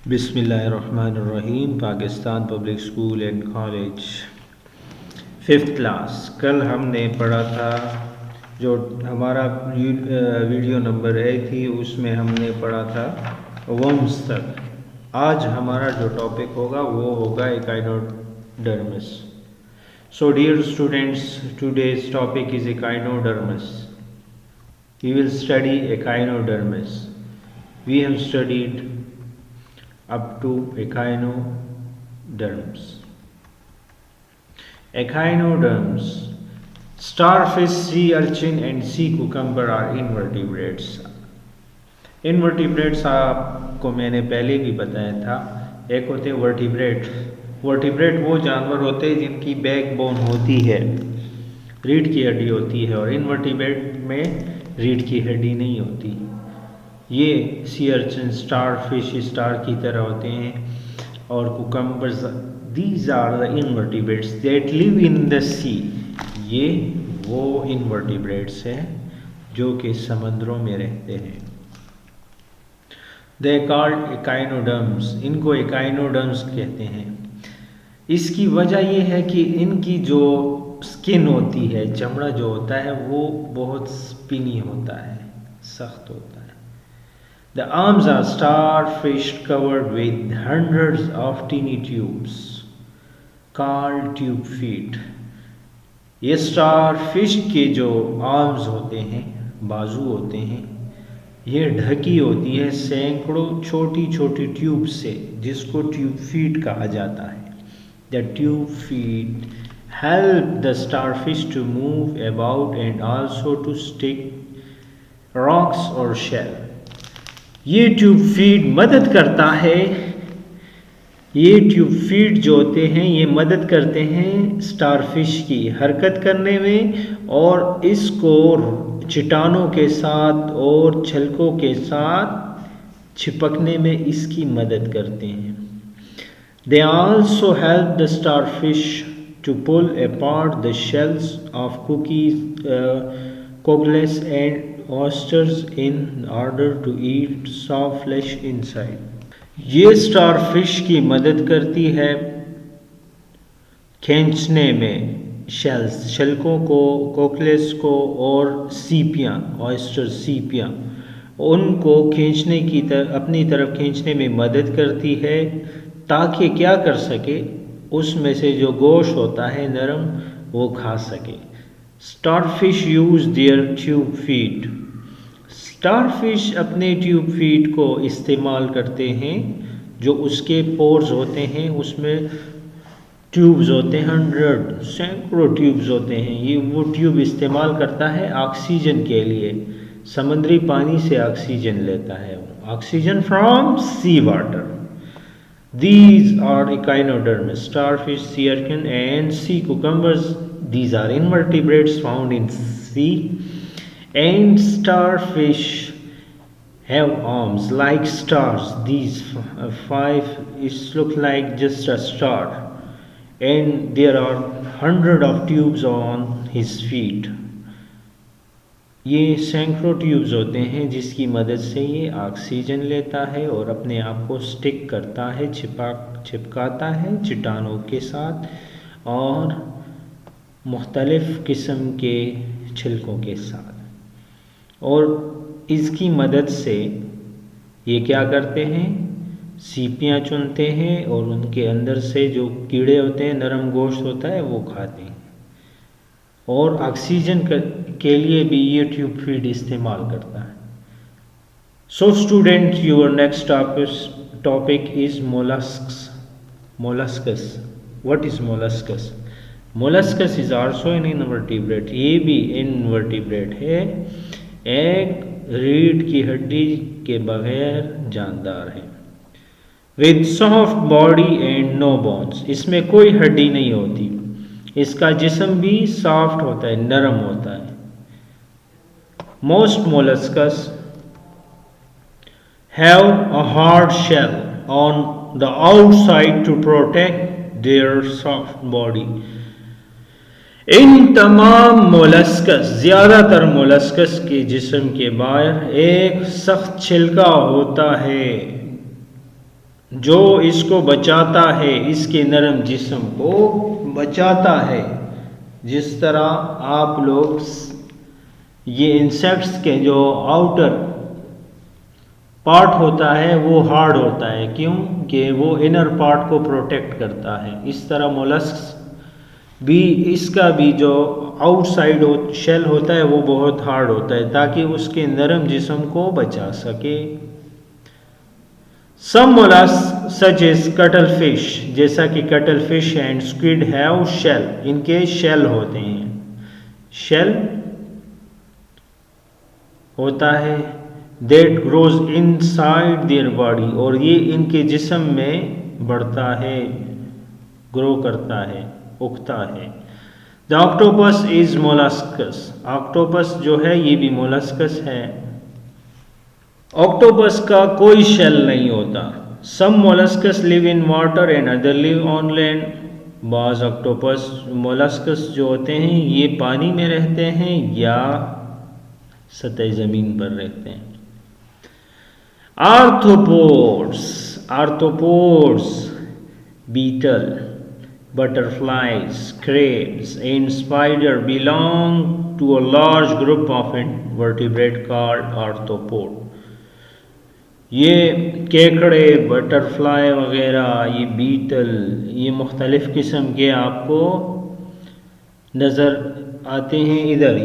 बिस्मिल्लाहिर्रहमानिर्रहीम। Pakistan public school and college 5th class. कल हमने पढ़ा था, जो हमारा वीडियो नंबर 1 थी उसमें हमने पढ़ा था वर्म्स तक। आज हमारा जो टॉपिक होगा वो होगा echinoderms. So dear students, today's topic is echinoderms. We will study echinodermis. We have studied up to echinoderms. Echinoderms. Starfish, sea urchin and sea cucumber are invertebrates. Invertebrates आपको मैंने पहले भी बताया था। एक होते हैं वर्टिब्रेट। वर्टिब्रेट वो जानवर होते हैं जिनकी बैकबोन होती है, रीढ़ की हड्डी होती है, और इनवर्टिब्रेट में रीढ़ की हड्डी नहीं होती। ये sea urchin, star fish star की तरह होते हैं, और cucumbers, these are the invertebrates that live in the sea. ये वो इनवर्टिब्रेट्स हैं जो कि समुद्रों में रहते हैं। They called echinoderms. इनको एकाइनोडर्म्स कहते हैं। इसकी वजह यह है कि इनकी जो स्किन होती है, चमड़ा जो होता है, वो बहुत स्पिनी होता है, सख्त होता है। The arms are starfish covered with hundreds of tiny tubes called tube feet. ये starfish के जो आर्म्स होते हैं, बाजू होते हैं, ये ढकी होती है सैकड़ों छोटी छोटी ट्यूब से, जिसको ट्यूब फीट कहा जाता है। The tube feet help the starfish to move about and also to stick rocks or shell. ये ट्यूब फीड मदद करता है। ये ट्यूब फीड जो होते हैं ये मदद करते हैं स्टारफिश की हरकत करने में, और इसको चट्टानों के साथ और छिलकों के साथ चिपकने में इसकी मदद करते हैं। They also help the starfish to pull apart the shells of cookies, cockles and oysters in order to eat soft flesh inside. ये स्टारफिश की मदद करती है खींचने में शेल्स, छिलकों को, कोकलेस को, और सीपियाँ, ऑयस्टर सीपियाँ, उनको खींचने की अपनी तरफ खींचने में मदद करती है, ताकि क्या कर सके, उसमें से जो गोश्त होता है नरम, वो खा सके। Starfish use their tube feet. Starfish अपने ट्यूब फीट को इस्तेमाल करते हैं, जो उसके पोर्स होते हैं, उसमें ट्यूब्स होते हैं, सैकड़ों ट्यूब्स होते हैं। ये वो ट्यूब इस्तेमाल करता है ऑक्सीजन के लिए। समुद्री पानी से ऑक्सीजन लेता है, oxygen from sea water. These are echinoderms: starfish, sea urchin and sea cucumbers. These are invertebrates found in sea. And starfish have arms like stars. These 5 look like just a star, and there are hundreds of tubes on his feet. ये सैकड़ों tubes होते हैं जिसकी मदद से ये oxygen लेता है और अपने आप को स्टिक करता है, चिपकाता है चट्टानों के साथ और मुख्तलिफ़ किस्म के छिलकों के साथ। और इसकी मदद से ये क्या करते हैं, सीपियाँ चुनते हैं, और उनके अंदर से जो कीड़े होते हैं, नरम गोश्त होता है, वो खाते हैं। और ऑक्सीजन के लिए भी ये ट्यूब फीड इस्तेमाल करता है। So student, your next topic is molluscs. Molluscs, what is molluscs? Molluscs is also an invertebrate. ये भी इनवर्टिब्रेट है, एक रीढ़ की हड्डी के बगैर जानदार है। With soft body and no bones. इसमें कोई हड्डी नहीं होती, इसका जिस्म भी सॉफ्ट होता है, नरम होता है। Most molluscs have a hard shell on the outside to protect their soft body. इन तमाम मोलस्कस, ज़्यादातर मोलस्कस के जिस्म के बाहर एक सख्त छिलका होता है, जो इसको बचाता है, इसके नरम जिस्म को बचाता है। जिस तरह आप लोग ये इंसेक्ट्स के जो आउटर पार्ट होता है वो हार्ड होता है, क्यों कि वो इनर पार्ट को प्रोटेक्ट करता है। इस तरह मोलस्क भी, इसका भी जो आउटसाइड शेल होता है वो बहुत हार्ड होता है ताकि उसके नरम जिस्म को बचा सके। Some mollusc such as cuttle fish, जैसा कि cuttle fish and squid have shell, इनके शेल होते हैं, शेल होता है। That grows inside their body, और ये इनके जिस्म में बढ़ता है, ग्रो करता है, उगता है। The octopus is molluscs, octopus जो है ये भी मोलस्कस है। ऑक्टोपस का कोई शेल नहीं होता। Some molluscs live in water and other live on land, बाज ऑक्टोपस मोलस्कस जो होते हैं ये पानी में रहते हैं या सतह ज़मीन पर रहते हैं। Arthropods, arthropods beetle, butterflies, crabs and spider belong to a large group of invertebrate called arthropod। ये केकड़े, बटरफ्लाई वगैरह, ये बीटल, ये मुख्तलिफ़ किस्म के आपको नज़र आते हैं इधर।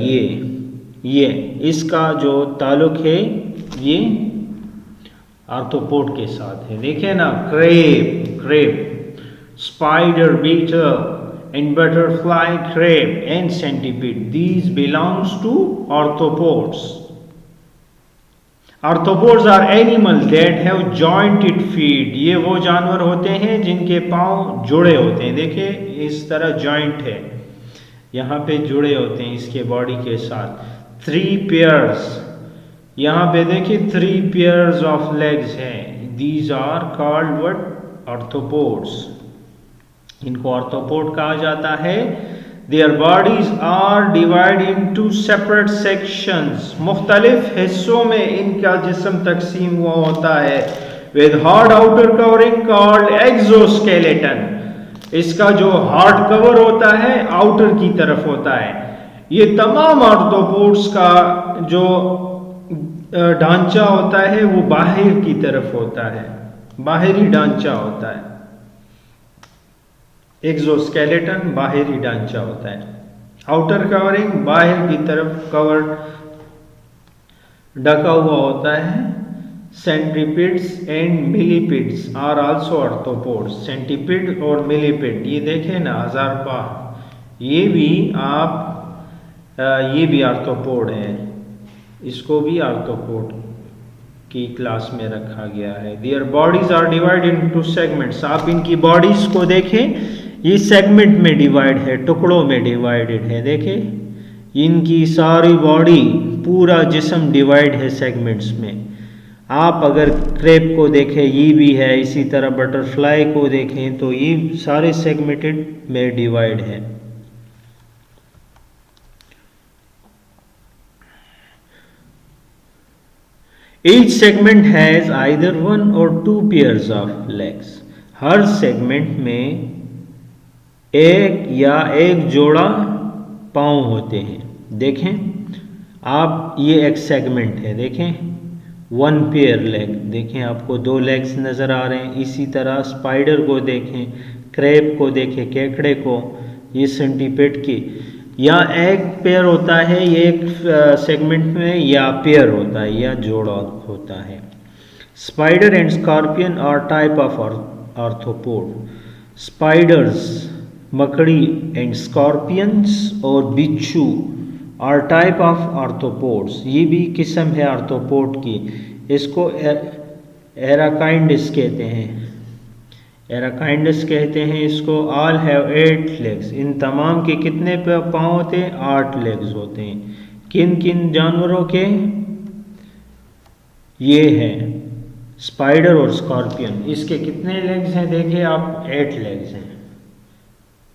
ये इसका जो ताल्लुक़ है ये आर्थ्रोपोड के साथ है। देखें ना, crab, spider, beetle and butterfly, crab and centipede, these belongs to arthropods। arthropods are animals that have jointed feet, ये वो जानवर होते हैं जिनके पांव जुड़े होते हैं। देखिए इस तरह जॉइंट है, यहाँ पे जुड़े होते हैं इसके बॉडी के साथ। 3 pairs, यहाँ पे देखिए 3 pairs of legs हैं। these are called what? arthropods। इनको आर्थ्रोपोड कहा जाता है। Their bodies are divided into separate sections, मुख्तलिफ हिस्सों में इनका जिस्म तकसीम हुआ होता है। With hard outer covering called exoskeleton, इसका जो हार्ड कवर होता है आउटर की तरफ होता है। ये तमाम आर्थ्रोपोड्स का जो ढांचा होता है वो बाहर की तरफ होता है, बाहरी ढांचा होता है। एक्सोस्केलेटन बाहरी ढांचा होता है, आउटर कवरिंग बाहर की तरफ कवर ढका हुआ होता है। सेंट्रीपिड्स एंड मिलीपिड्स आर आल्सो आर्थ्रोपोड्स, सेंटीपिड और मिलीपिड, ये देखें ना हजारपा, ये भी आर्थ्रोपोड है, इसको भी आर्थ्रोपोड की क्लास में रखा गया है। Their bodies are divided into segments, आप इनकी बॉडीज को देखें, ये सेगमेंट में डिवाइड है, टुकड़ों में डिवाइडेड है। देखें इनकी सारी बॉडी, पूरा जिस्म डिवाइड है सेगमेंट्स में। आप अगर क्रेब को देखें ये भी है, इसी तरह बटरफ्लाई को देखें तो ये सारे सेगमेंटेड में डिवाइड है। Each segment has either 1 or 2 pairs of legs, her segment में एक या एक जोड़ा पाँव होते हैं। देखें आप, ये एक सेगमेंट है, देखें 1 पेयर लेग, देखें आपको 2 लेग्स नज़र आ रहे हैं। इसी तरह स्पाइडर को देखें, क्रैब को देखें, केकड़े को, ये सेंटीपेड की, या एक पेयर होता है, ये एक सेगमेंट में, या पेयर होता है या जोड़ा होता है। Spider and scorpion are type of arthropod, spiders मकड़ी एंड स्कॉर्पियंस और बिच्छू आर टाइप ऑफ आर्थ्रोपोड्स, ये भी किस्म है आर्थ्रोपोड की। इसको एराकाइंडस कहते हैं, एराकाइंडस कहते हैं इसको। ऑल हैव 8 लेग्स, इन तमाम के कितने पाँव होते हैं? 8 लेग्स होते हैं। किन किन जानवरों के? ये है स्पाइडर और स्कॉर्पियन, इसके कितने लेग्स हैं? देखिए आप 8 लेग्स हैं।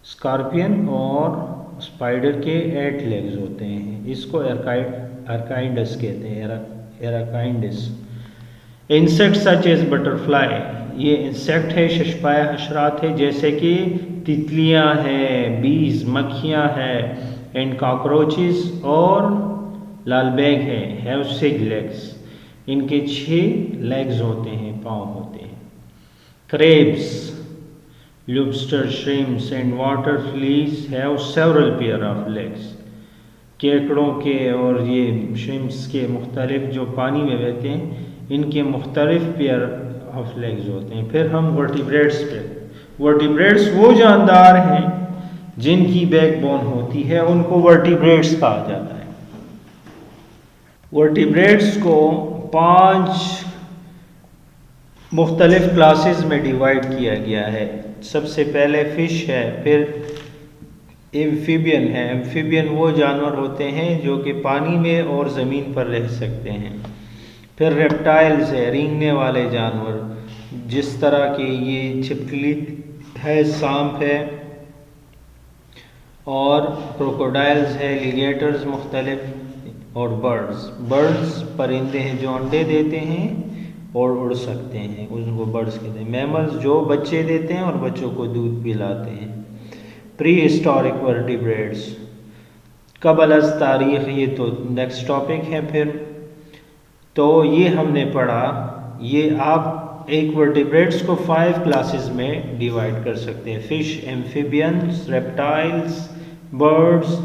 स्कॉर्पियन और स्पाइडर के 8 लेग्स होते हैं। इसको एराकाइंडस कहते हैं, एराकाइंडस। इंसेक्ट सच एज बटरफ्लाई, ये इंसेक्ट है, शशपाय हशरात है, जैसे कि तितलियां हैं, बीज मक्खियां हैं, एंड कॉकरोचेस और लालबैग है, हैव 6 लेग्स, इनके 6 लेग्स होते हैं, पाँव होते हैं। Crabs, lobster, shrimps and water fleas have several pair of legs, केकड़ों के और ये श्रिम्प्स के मुख्तलिफ जो पानी में रहते हैं, इनके मुख्तलिफ पेयर ऑफ लेग्स होते हैं। फिर हम वर्टिब्रेट्स पे, वर्टिब्रेट्स वो जानदार हैं जिनकी बैकबोन होती है, उनको वर्टिब्रेट्स कहा जाता है। वर्टिब्रेट्स को 5 मुख्तलिफ क्लासेस में डिवाइड किया गया है। सबसे पहले फ़िश है, फिर एम्फीबियन है। एम्फीबियन वो जानवर होते हैं जो कि पानी में और ज़मीन पर रह सकते हैं। फिर रेप्टाइल्स है, रेंगने वाले जानवर, जिस तरह के ये छिपकली है, सांप है, और क्रोकोडाइल्स है, एलिगेटर्स मुख्तलिफ, और बर्ड्स, बर्ड्स परिंदे हैं जो अंडे देते हैं और उड़ सकते हैं, उनको बर्ड्स कहते हैं। मैमल्स जो बच्चे देते हैं और बच्चों को दूध पिलाते हैं। प्री हिस्टोरिक वर्टिब्रेट्स, कबल अज़ तारीख़, ये तो नेक्स्ट टॉपिक है। फिर तो ये हमने पढ़ा, ये आप एक वर्टिब्रेट्स को 5 क्लासेस में डिवाइड कर सकते हैं, fish, amphibians, reptiles, birds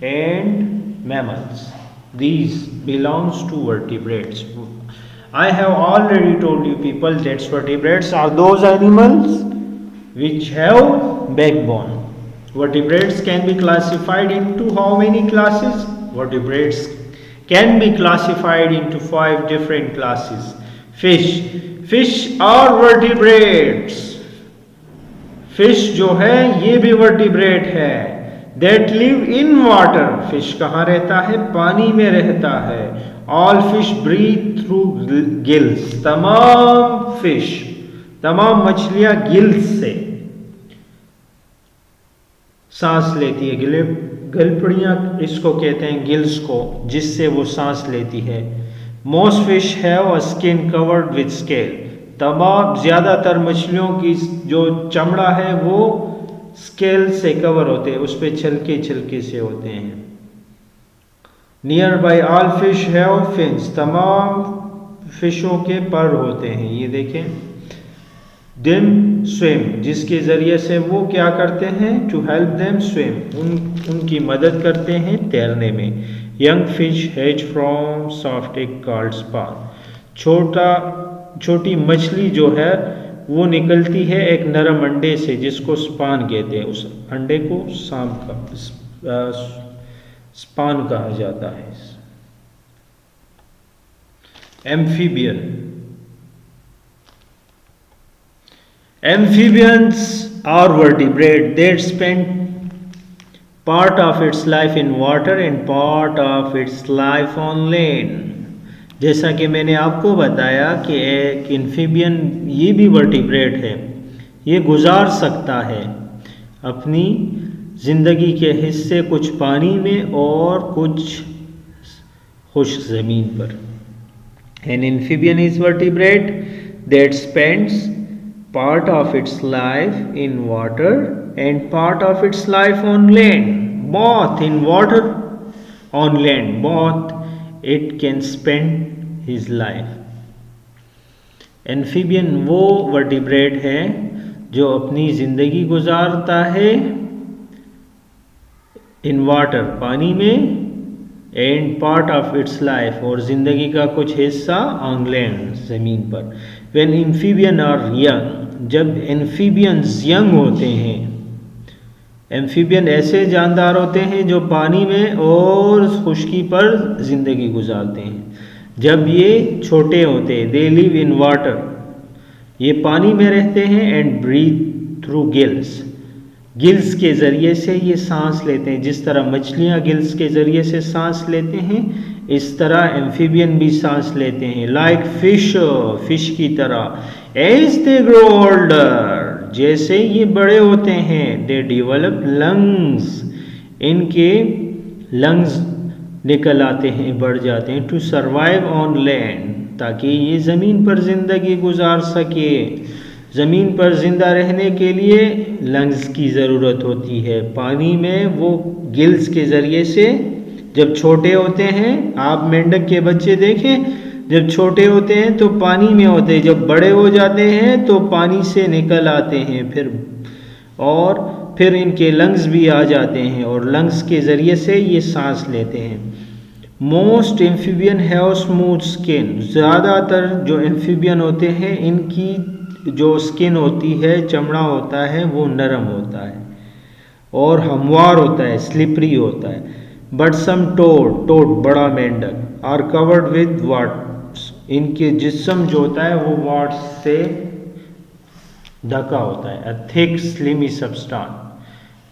and mammals. These belongs to vertebrates. I have already told you people that vertebrates are those animals which have backbone. Vertebrates can be classified into how many classes? Vertebrates can be classified into 5 different classes. Fish. Fish are vertebrates. Fish जो है ये भी vertebrate है। That live in water. Fish कहाँ रहता है? पानी में रहता है। All fish breathe through gills. तमाम फिश, तमाम मछलियां गिल्स से सांस लेती है। गलपड़ियां इसको कहते हैं, गिल्स को, जिससे वो सांस लेती है। Most fish have a skin covered with scale. तमाम ज़्यादातर मछलियों की जो चमड़ा है वो स्केल से कवर होते हैं, उस पर छिलके छिलके से होते हैं। Near by all fish have fins, तमाम फिशों के पर होते हैं, ये देखें। देम स्विम, जिसके ज़रिए से वो क्या करते हैं? टू हेल्प देम स्विम, उनकी मदद करते हैं तैरने में। Young fish hatch from soft egg called span, छोटी मछली जो है वो निकलती है एक नरम अंडे से, जिसको स्पान कहते हैं। उस अंडे को सांप का स्पान कहा जाता है। Amphibian, amphibians are vertebrate that spend part of its life in water and part of its life on land. जैसा कि मैंने आपको बताया कि एक एम्फीबियन ये भी वर्टिब्रेट है, ये गुजार सकता है अपनी ज़िंदगी के हिस्से कुछ पानी में और कुछ खुश्क ज़मीन पर। An amphibian is vertebrate that spends part of its life in water and part of its life on land, both in water on land, both it can spend his life. Amphibian वो vertebrate है जो अपनी ज़िंदगी गुजारता है in water, पानी में, and part of its life, और ज़िंदगी का कुछ हिस्सा ऑन लैंड, ज़मीन पर। व्हेन एम्फीबियन आर यंग, जब एम्फीबियंस यंग होते हैं, एम्फीबियन ऐसे जानदार होते हैं जो पानी में और खुश्की पर ज़िंदगी गुजारते हैं। जब ये छोटे होते हैं, दे लिव इन वाटर, ये पानी में रहते हैं, and breathe through gills, gills के ज़रिए से ये सांस लेते हैं। जिस तरह मछलियाँ गिल्स के ज़रिए से सांस लेते हैं, इस तरह एम्फीबियन भी सांस लेते हैं। लाइक फिश, फिश की तरह। एज दे ग्रो ओल्डर, जैसे ये बड़े होते हैं, दे डेवलप लंग्स, इनके लंग्स निकल आते हैं, बढ़ जाते हैं। टू सर्वाइव ऑन लैंड, ताकि ये ज़मीन पर ज़िंदगी गुजार सके। ज़मीन पर ज़िंदा रहने के लिए लंग्स की ज़रूरत होती है। पानी में वो गिल्स के ज़रिए से जब छोटे होते हैं, आप मेंढक के बच्चे देखें, जब छोटे होते हैं तो पानी में होते हैं, जब बड़े हो जाते हैं तो पानी से निकल आते हैं फिर इनके लंग्स भी आ जाते हैं और लंग्स के ज़रिए से ये सांस लेते हैं। Most amphibian have smooth skin. ज़्यादातर जो एम्फीबियन होते हैं इनकी जो स्किन होती है, चमड़ा होता है, वो नरम होता है और हमवार होता है, स्लिपरी होता है। बट सम टोड बड़ा मेंढक आर कवर्ड विद वाट्स। इनके जिस्म जो होता है वो वाट्स से ढका होता है। अ थिक स्लिमी सब्सटेंस,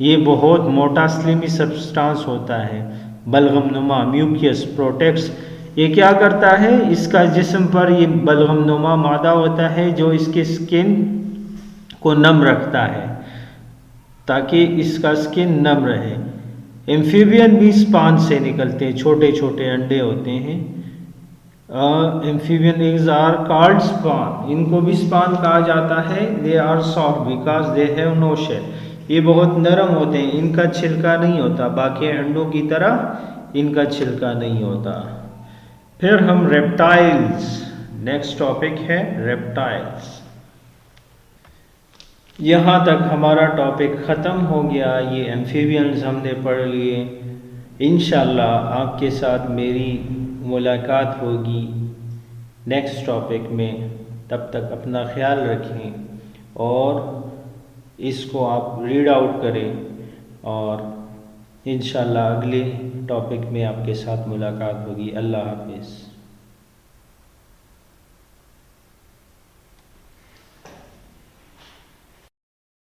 ये बहुत मोटा स्लिमी सब्सटेंस होता है। बलगमनुमा म्यूकियस प्रोटेक्ट्स, ये क्या करता है, इसका जिस्म पर ये बलगमनुमा मादा होता है जो इसके स्किन को नम रखता है ताकि इसका स्किन नम रहे। एम्फीबियन भी स्पान से निकलते हैं, छोटे छोटे अंडे होते हैं। Amphibian eggs are called spawn, इनको भी स्पान कहा जाता है। They are soft because they have no shell, ये बहुत नरम होते हैं, इनका छिलका नहीं होता, बाकी अंडों की तरह इनका छिलका नहीं होता। फिर हम रेप्टाइल्स, नेक्स्ट टॉपिक है रेप्टाइल्स। यहाँ तक हमारा टॉपिक ख़त्म हो गया। ये एम्फीबियंस हमने पढ़ लिए। इंशाल्लाह आपके साथ मेरी मुलाकात होगी नेक्स्ट टॉपिक में। तब तक अपना ख्याल रखें और इसको आप रीड आउट करें और इंशाल्लाह अगले टॉपिक में आपके साथ मुलाकात होगी। अल्लाह हाफिज़।